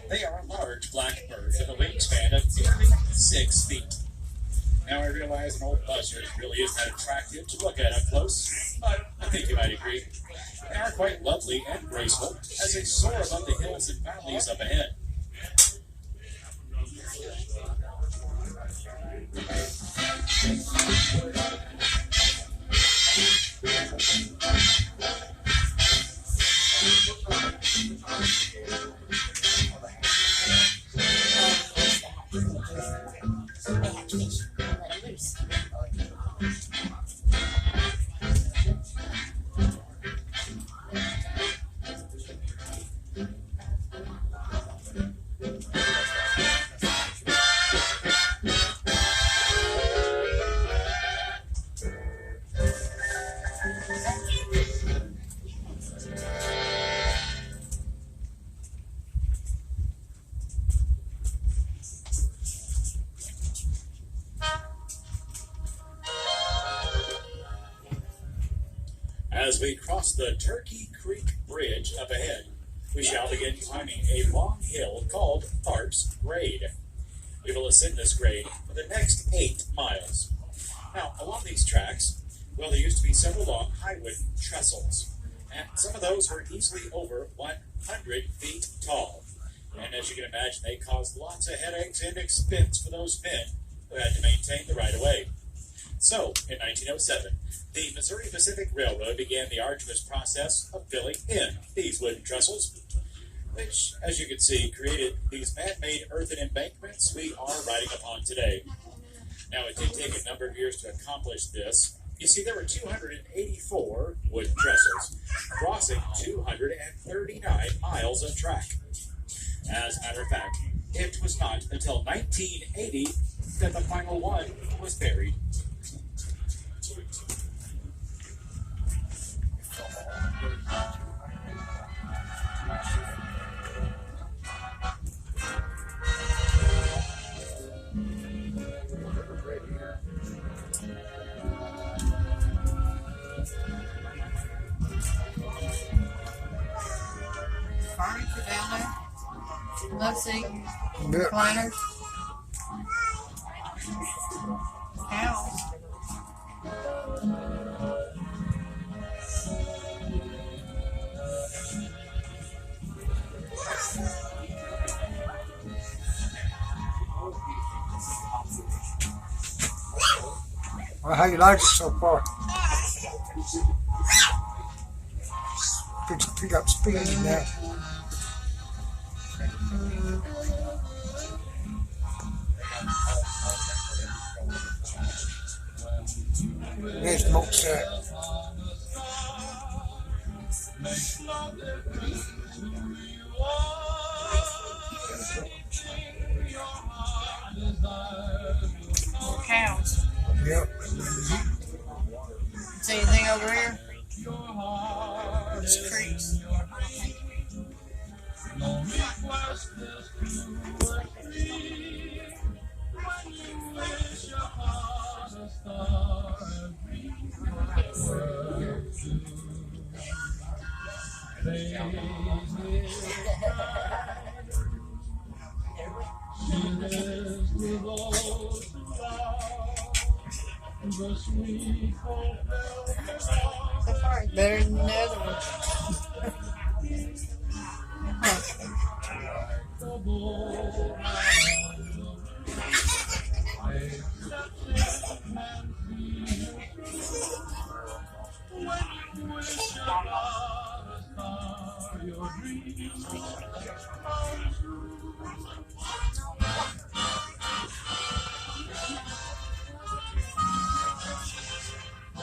They are a large black bird with a wingspan of nearly 6 feet. Now I realize an old buzzard really isn't that attractive to look at up close, but I think you might agree. They are quite lovely and graceful as they soar above the hills and valleys up ahead. As we cross the Turkey Creek Bridge up ahead, we shall begin climbing a long hill called Tharp's Grade. We will ascend this grade for the next 8 miles. Now, along these tracks, well, there used to be several long high wooden trestles, and some of those were easily over 100 feet tall. And as you can imagine, they caused lots of headaches and expense for those men who had to maintain the right-of-way. So, in 1907, the Missouri Pacific Railroad began the arduous process of filling in these wooden trestles, which, as you can see, created these man-made earthen embankments we are riding upon today. Now, it did take a number of years to accomplish this. You see, there were 284 wooden trestles, crossing 239 miles of track. As a matter of fact, it was not until 1980 that the final one was buried. Furniture down there. Love seat. Recliners. Cows. Well, how you like it so far? Pick up speed now. There's smokestack. Cows. Yep. See anything over here? It's creeks. So far, it's better than the other one.